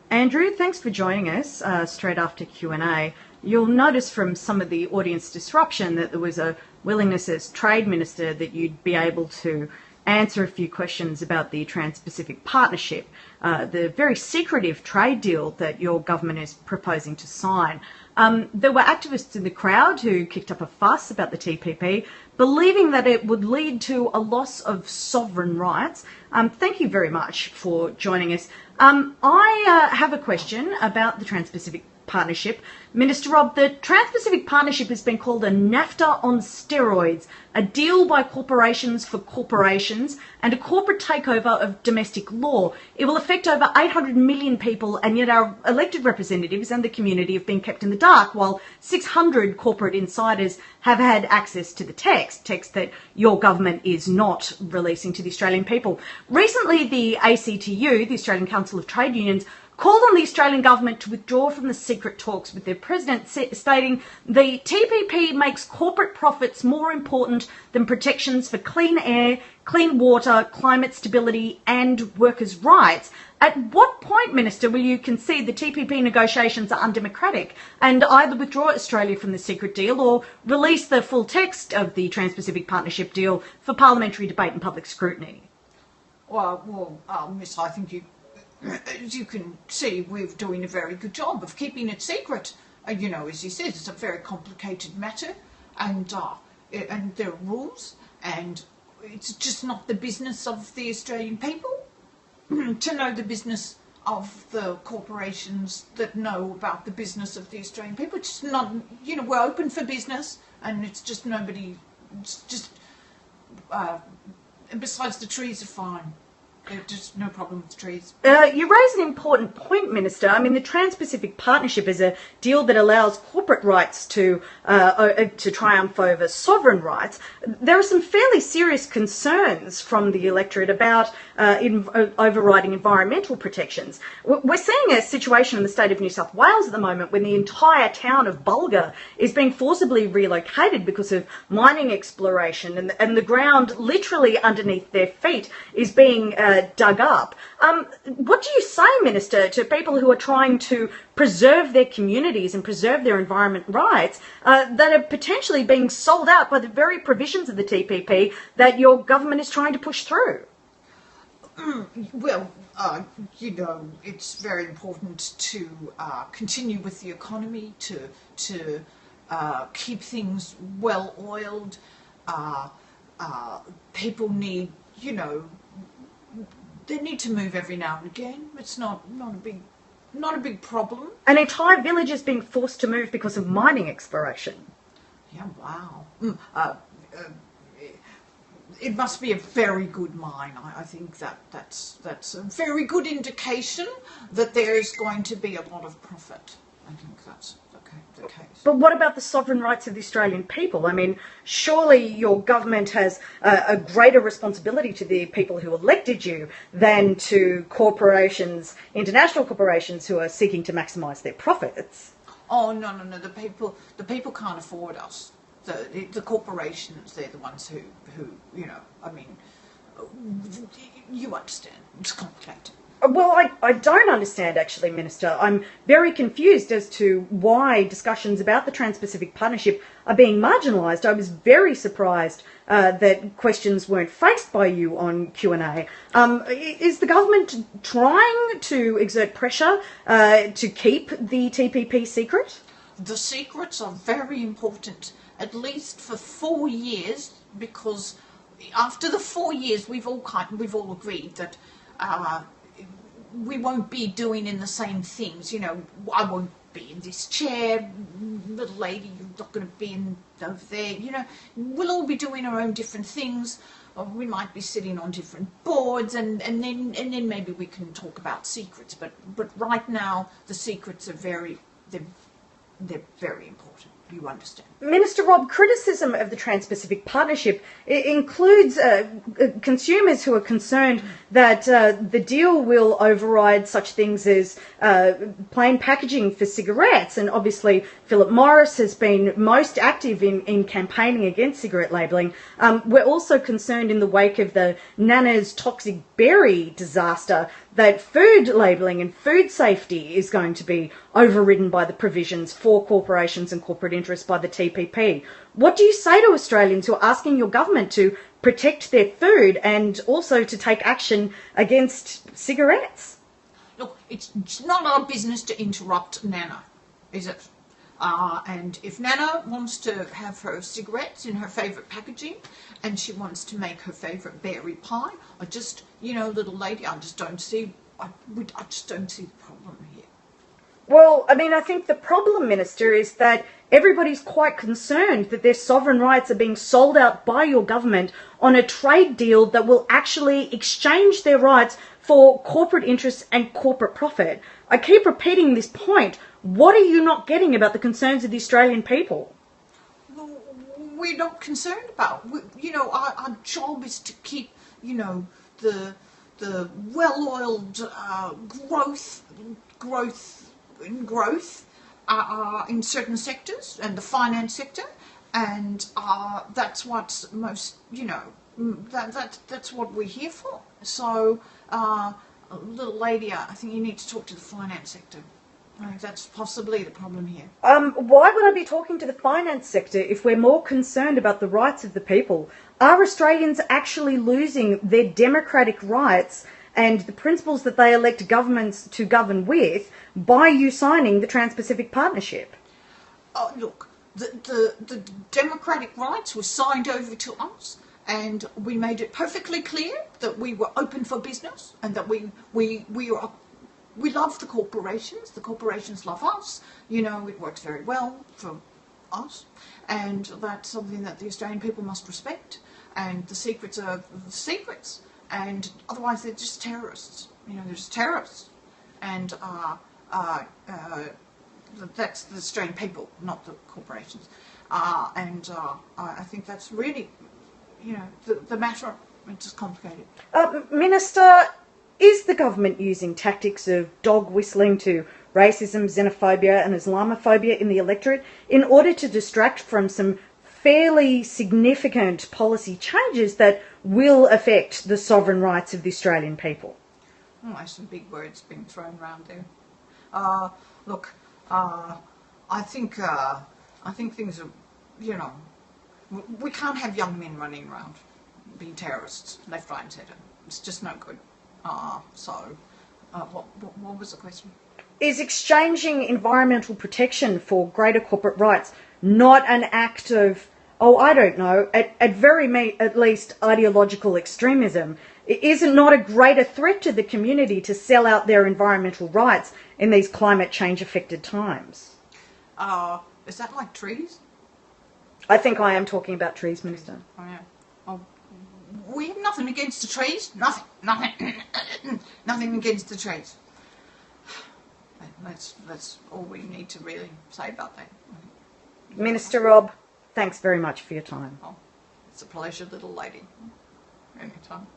Andrew, thanks for joining us straight after Q&A. You'll notice from some of the audience disruption that there was a willingness as Trade Minister that you'd be able to answer a few questions about the Trans-Pacific Partnership, the very secretive trade deal that your government is proposing to sign. There were activists in the crowd who kicked up a fuss about the TPP, believing that it would lead to a loss of sovereign rights. Thank you very much for joining us. I have a question about the Trans-Pacific Partnership. Minister Robb, the Trans-Pacific Partnership has been called a NAFTA on steroids, a deal by corporations for corporations and a corporate takeover of domestic law. It will affect over 800 million people, and yet our elected representatives and the community have been kept in the dark, while 600 corporate insiders have had access to the text that your government is not releasing to the Australian people. Recently, the ACTU, the Australian Council of Trade Unions, called on the Australian government to withdraw from the secret talks with their president, stating the TPP makes corporate profits more important than protections for clean air, clean water, climate stability and workers' rights. At what point, Minister, will you concede the TPP negotiations are undemocratic and either withdraw Australia from the secret deal or release the full text of the Trans-Pacific Partnership deal for parliamentary debate and public scrutiny? Miss, I think as you can see, we're doing a very good job of keeping it secret. As you said, it's a very complicated matter, and there are rules, and it's just not the business of the Australian people to know the business of the corporations that know about the business of the Australian people. It's just not, we're open for business, and it's just nobody, it's just, and besides, the trees are fine. There's just no problem with trees. You raise an important point, Minister. I mean, the Trans-Pacific Partnership is a deal that allows corporate rights to triumph over sovereign rights. There are some fairly serious concerns from the electorate about overriding environmental protections. We're seeing a situation in the state of New South Wales at the moment when the entire town of Bulga is being forcibly relocated because of mining exploration, and the ground literally underneath their feet is being dug up. What do you say, Minister, to people who are trying to preserve their communities and preserve their environment rights that are potentially being sold out by the very provisions of the TPP that your government is trying to push through? It's very important to continue with the economy, to keep things well oiled. People need, they need to move every now and again. It's not a big problem. An entire village is being forced to move because of mining exploration. Yeah, wow. It must be a very good mine. I think that's a very good indication that there is going to be a lot of profit. I think that's the case. But what about the sovereign rights of the Australian people? I mean, surely your government has a greater responsibility to the people who elected you than to corporations, international corporations who are seeking to maximise their profits. Oh, no. The people can't afford us. The corporations, they're the ones who you understand. It's complicated. Well, I don't understand, actually, Minister. I'm very confused as to why discussions about the Trans-Pacific Partnership are being marginalised. I was very surprised that questions weren't faced by you on Q&A. Is the government trying to exert pressure to keep the TPP secret? The secrets are very important, at least for 4 years, because after the 4 years, we've all agreed that we won't be doing in the same things. I won't be in this chair, little lady, you're not going to be over there. We'll all be doing our own different things. Or we might be sitting on different boards, and then maybe we can talk about secrets. But right now, the secrets are very important. You understand. Minister Robb, criticism of the Trans-Pacific Partnership includes consumers who are concerned that the deal will override such things as plain packaging for cigarettes. And obviously, Philip Morris has been most active in campaigning against cigarette labelling. We're also concerned in the wake of the Nana's toxic berry disaster that food labelling and food safety is going to be overridden by the provisions for corporations and corporate interests by the TPP. What do you say to Australians who are asking your government to protect their food and also to take action against cigarettes? Look, it's not our business to interrupt Nana, is it? And if Nana wants to have her cigarettes in her favourite packaging and she wants to make her favourite berry pie, I just, little lady, I just don't see the problem here. Well, I mean, I think the problem, Minister, is that everybody's quite concerned that their sovereign rights are being sold out by your government on a trade deal that will actually exchange their rights for corporate interests and corporate profit. I keep repeating this point. What are you not getting about the concerns of the Australian people? Well, we're not concerned about. Our job is to keep, the well-oiled growth in certain sectors and the finance sector, and that's what's most, that's what we're here for. So, little lady, I think you need to talk to the finance sector. I think that's possibly the problem here. Why would I be talking to the finance sector if we're more concerned about the rights of the people? Are Australians actually losing their democratic rights and the principles that they elect governments to govern with by you signing the Trans-Pacific Partnership? Look, the democratic rights were signed over to us, and we made it perfectly clear that we were open for business and that we love the corporations love us, it works very well for us, and that's something that the Australian people must respect, and the secrets are the secrets, and otherwise they're just terrorists, they're just terrorists, and that's the Australian people, not the corporations, and I think that's really, the matter, it's just complicated. Minister, is the government using tactics of dog whistling to racism, xenophobia and Islamophobia in the electorate in order to distract from some fairly significant policy changes that will affect the sovereign rights of the Australian people? Oh, there's some big words being thrown around there. Look, I think things are, we can't have young men running around being terrorists, left, right and centre. It's just no good. What was the question? Is exchanging environmental protection for greater corporate rights not an act of, at least ideological extremism? Is it not a greater threat to the community to sell out their environmental rights in these climate change affected times? Is that like trees? I think I am talking about trees, Minister. Oh, yeah. Oh, we have nothing against the trees. Nothing. Nothing against the trees. That's all we need to really say about that. Minister Robb, thanks very much for your time. Oh, it's a pleasure, little lady. Anytime.